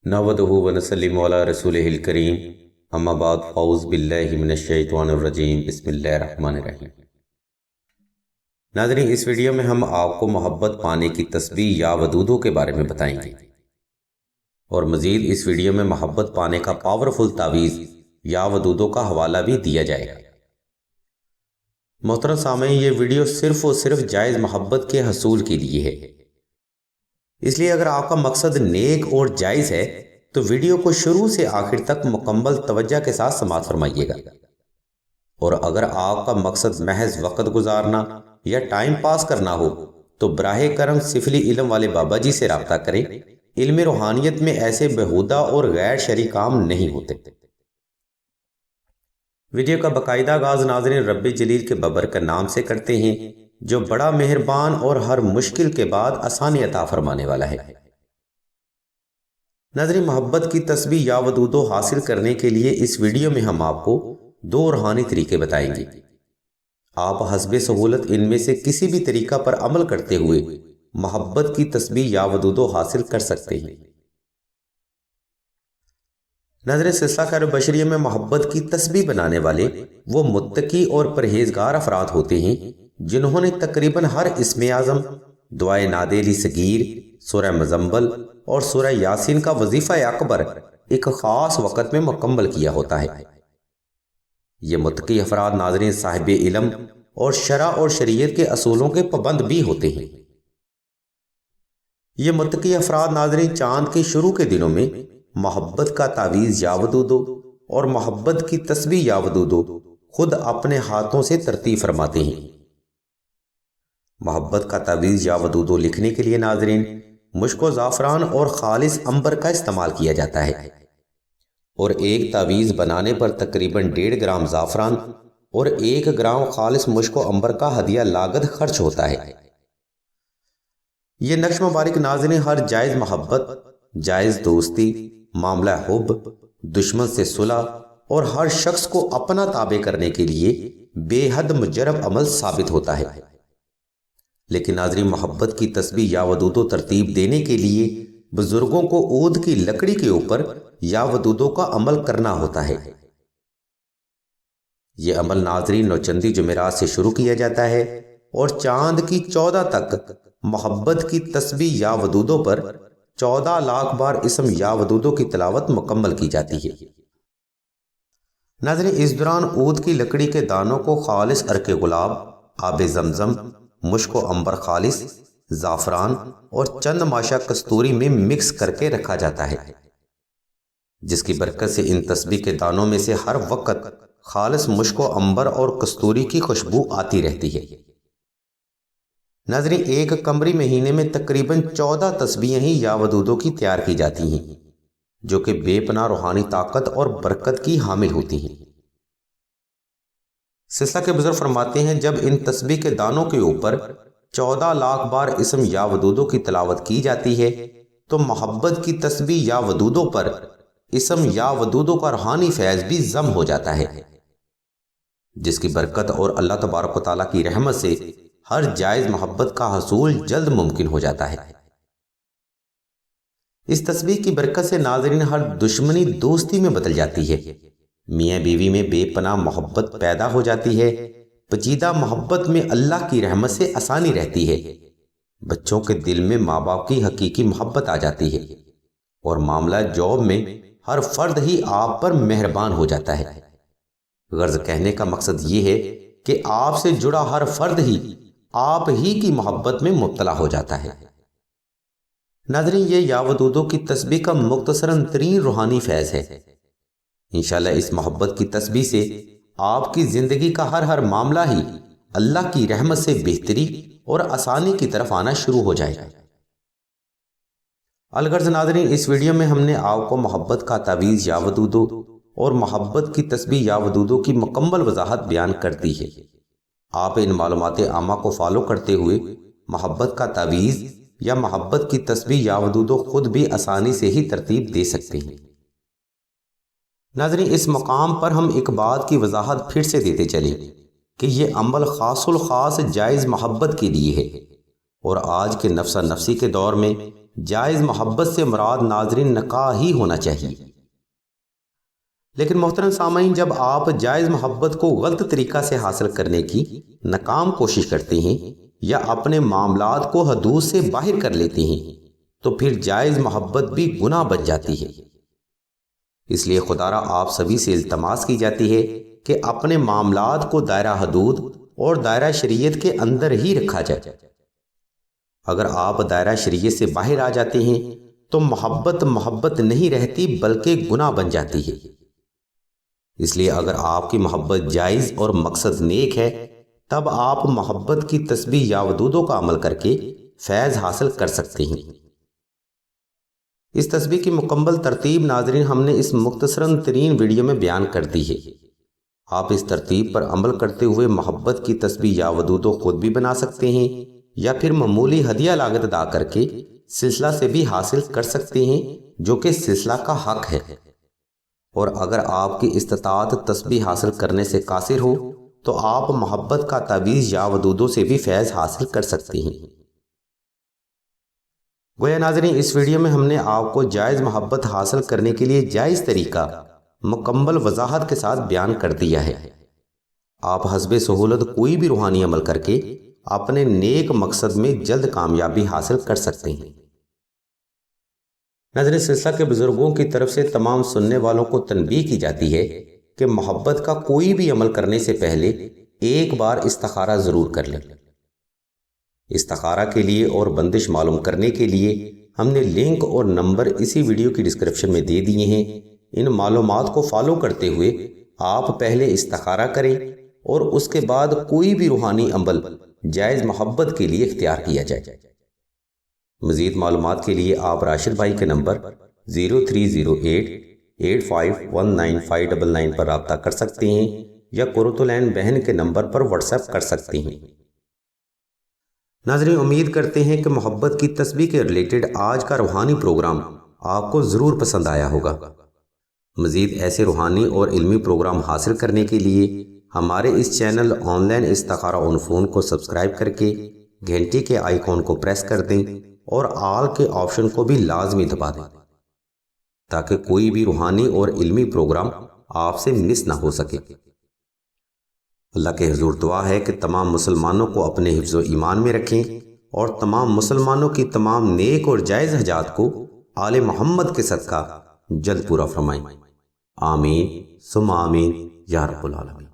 نحمدہ و نسلم علی رسولہ الکریم اما بعد اعوذ باللہ من الشیطان الرجیم بسم اللہ الرحمن الرحیم۔ ناظرین، اس ویڈیو میں ہم آپ کو محبت پانے کی تسبیح یا ودودوں کے بارے میں بتائیں گے اور مزید اس ویڈیو میں محبت پانے کا پاورفل تعویذ یا ودودوں کا حوالہ بھی دیا جائے گا۔ محترم سامعین، یہ ویڈیو صرف اور صرف جائز محبت کے حصول کے لیے ہے، اس لیے اگر آپ کا مقصد نیک اور جائز ہے تو ویڈیو کو شروع سے آخر تک مکمل توجہ کے ساتھ سماعت فرمائیے گا، اور اگر آپ کا مقصد محض وقت گزارنا یا ٹائم پاس کرنا ہو تو براہ کرم سفلی علم والے بابا جی سے رابطہ کریں۔ علم روحانیت میں ایسے بہودہ اور غیر شرعی کام نہیں ہوتے۔ ویڈیو کا باقاعدہ آغاز ناظرین رب جلیل کے ببر کا نام سے کرتے ہیں، جو بڑا مہربان اور ہر مشکل کے بعد آسانی عطا فرمانے والا ہے۔ ناظرین، محبت کی تسبیح یا ودودوں حاصل کرنے کے لیے اس ویڈیو میں ہم آپ کو 2 روحانی طریقے بتائیں گے۔ آپ حسب سہولت ان میں سے کسی بھی طریقہ پر عمل کرتے ہوئے محبت کی تسبیح یا ودودوں حاصل کر سکتے ہیں۔ ناظرین، سلسلہ خیر بشریہ میں محبت کی تسبیح بنانے والے وہ متقی اور پرہیزگار افراد ہوتے ہیں جنہوں نے تقریباً ہر اسم اعظم، دعائے نادیلی صغیر، سورہ مزمل اور سورہ یاسین کا وظیفہ اکبر ایک خاص وقت میں مکمل کیا ہوتا ہے۔ یہ متقی افراد ناظرین صاحب علم اور شرع اور شریعت کے اصولوں کے پابند بھی ہوتے ہیں۔ یہ متقی افراد ناظرین چاند کے شروع کے دنوں میں محبت کا تعویذ یا ودودوں اور محبت کی تسبیح یا ودودوں خود اپنے ہاتھوں سے ترتیب فرماتے ہیں۔ محبت کا تعویذ یا ودودوں لکھنے کے لیے ناظرین مشک و زعفران اور خالص عنبر کا استعمال کیا جاتا ہے، اور ایک تعویذ بنانے پر تقریباً 1.5 گرام زعفران اور 1 گرام خالص مشک و عنبر کا ہدیہ لاگت خرچ ہوتا ہے۔ یہ نقش مبارک ناظرین ہر جائز محبت، جائز دوستی، معاملہ حب، دشمن سے صلح اور ہر شخص کو اپنا تابع کرنے کے لیے بے حد مجرب عمل ثابت ہوتا ہے۔ لیکن ناظرین، محبت کی تسبیح یا ودودوں ترتیب دینے کے لیے بزرگوں کو عود کی لکڑی کے اوپر یا ودودوں کا عمل کرنا ہوتا ہے۔ یہ عمل ناظرین نوچندی جمعرات سے شروع کیا جاتا ہے اور چاند کی 14 تک محبت کی تسبیح یا ودودوں پر 14 لاکھ بار اسم یا ودودوں کی تلاوت مکمل کی جاتی ہے۔ ناظرین، اس دوران عود کی لکڑی کے دانوں کو خالص عرق گلاب، آب زمزم، مشک و عنبر خالص، زعفران اور چند ماشا کستوری میں مکس کر کے رکھا جاتا ہے، جس کی برکت سے ان تسبیح کے دانوں میں سے ہر وقت خالص مشک و عنبر اور کستوری کی خوشبو آتی رہتی ہے۔ ناظرین، ایک قمری مہینے میں تقریباً 14 تسبیحیں ہی یا ودودوں کی تیار کی جاتی ہیں، جو کہ بے پناہ روحانی طاقت اور برکت کی حامل ہوتی ہیں۔ سلسلہ کے بزرگ فرماتے ہیں، جب ان تسبیح کے دانوں کے اوپر 14 لاکھ بار اسم یا ودودوں کی تلاوت کی جاتی ہے تو محبت کی تسبیح یا ودودوں پر اسم یا ودودوں کا روحانی فیض بھی ضم ہو جاتا ہے، جس کی برکت اور اللہ تبارک و تعالیٰ کی رحمت سے ہر جائز محبت کا حصول جلد ممکن ہو جاتا ہے۔ اس تسبیح کی برکت سے ناظرین ہر دشمنی دوستی میں بدل جاتی ہے، میاں بیوی میں بے پناہ محبت پیدا ہو جاتی ہے، پیچیدہ محبت میں اللہ کی رحمت سے آسانی رہتی ہے، بچوں کے دل میں ماں باپ کی حقیقی محبت آ جاتی ہے، اور معاملہ جاب میں ہر فرد ہی آپ پر مہربان ہو جاتا ہے۔ غرض کہنے کا مقصد یہ ہے کہ آپ سے جڑا ہر فرد ہی آپ ہی کی محبت میں مبتلا ہو جاتا ہے۔ ناظرین، یہ یا ودودوں کی تسبیح کا مختصراً ترین روحانی فیض ہے۔ انشاءاللہ اس محبت کی تسبیح سے آپ کی زندگی کا ہر معاملہ ہی اللہ کی رحمت سے بہتری اور آسانی کی طرف آنا شروع ہو جائے گا۔ الغرض ناظرین، اس ویڈیو میں ہم نے آپ کو محبت کا تعویذ یا ودودوں اور محبت کی تسبیح یا ودودوں کی مکمل وضاحت بیان کر دی ہے۔ آپ ان معلومات عامہ کو فالو کرتے ہوئے محبت کا تعویذ یا محبت کی تسبیح یا ودودوں خود بھی آسانی سے ہی ترتیب دے سکتے ہیں۔ ناظرین، اس مقام پر ہم ایک بات کی وضاحت پھر سے دیتے چلیں کہ یہ عمل خاص الخاص جائز محبت کے لیے ہے، اور آج کے نفسا نفسی کے دور میں جائز محبت سے مراد ناظرین نکاح ہی ہونا چاہیے۔ لیکن محترم سامعین، جب آپ جائز محبت کو غلط طریقہ سے حاصل کرنے کی ناکام کوشش کرتے ہیں یا اپنے معاملات کو حدود سے باہر کر لیتے ہیں تو پھر جائز محبت بھی گناہ بن جاتی ہے۔ اس لیے خدا را آپ سبھی سے التماس کی جاتی ہے کہ اپنے معاملات کو دائرہ حدود اور دائرہ شریعت کے اندر ہی رکھا جائے۔ اگر آپ دائرہ شریعت سے باہر آ جاتے ہیں تو محبت نہیں رہتی بلکہ گناہ بن جاتی ہے۔ اس لیے اگر آپ کی محبت جائز اور مقصد نیک ہے تب آپ محبت کی تسبیح یا ودودوں کا عمل کر کے فیض حاصل کر سکتے ہیں۔ اس تسبیح کی مکمل ترتیب ناظرین ہم نے اس مختصراً ترین ویڈیو میں بیان کر دی ہے۔ آپ اس ترتیب پر عمل کرتے ہوئے محبت کی تسبیح یا ودودوں خود بھی بنا سکتے ہیں یا پھر معمولی ہدیہ لاگت ادا کر کے سلسلہ سے بھی حاصل کر سکتے ہیں جو کہ سلسلہ کا حق ہے۔ اور اگر آپ کی استطاعت تسبیح حاصل کرنے سے قاصر ہو تو آپ محبت کا تعویذ یا ودودوں سے بھی فیض حاصل کر سکتے ہیں۔ گویا ناظرین اس ویڈیو میں ہم نے آپ کو جائز محبت حاصل کرنے کے لیے جائز طریقہ مکمل وضاحت کے ساتھ بیان کر دیا ہے۔ آپ حسب سہولت کوئی بھی روحانی عمل کر کے اپنے نیک مقصد میں جلد کامیابی حاصل کر سکتے ہیں۔ ناظرین سلسلہ کے بزرگوں کی طرف سے تمام سننے والوں کو تنبیہ کی جاتی ہے کہ محبت کا کوئی بھی عمل کرنے سے پہلے ایک بار استخارہ ضرور کر لیں۔ استخارہ کے لیے اور بندش معلوم کرنے کے لیے ہم نے لنک اور نمبر اسی ویڈیو کی ڈسکرپشن میں دے دیے ہیں۔ ان معلومات کو فالو کرتے ہوئے آپ پہلے استخارہ کریں اور اس کے بعد کوئی بھی روحانی عمل جائز محبت کے لیے اختیار کیا جائے۔ مزید معلومات کے لیے آپ راشد بھائی کے نمبر 030885195999 پر رابطہ کر سکتے ہیں یا قرۃ العین بہن کے نمبر پر واٹس ایپ کر سکتے ہیں۔ ناظرین امید کرتے ہیں کہ محبت کی تسبیح کے ریلیٹڈ آج کا روحانی پروگرام آپ کو ضرور پسند آیا ہوگا۔ مزید ایسے روحانی اور علمی پروگرام حاصل کرنے کے لیے ہمارے اس چینل آن لائن استخارہ آن فون کو سبسکرائب کر کے گھنٹی کے آئیکن کو پریس کر دیں اور آل کے آپشن کو بھی لازمی دبا دیں تاکہ کوئی بھی روحانی اور علمی پروگرام آپ سے مس نہ ہو سکے۔ اللہ کے حضور دعا ہے کہ تمام مسلمانوں کو اپنے حفظ و ایمان میں رکھیں اور تمام مسلمانوں کی تمام نیک اور جائز حاجات کو آل محمد کے صدقہ جلد پورا فرمائیں۔ آمین ثم آمین یا رب العالمین۔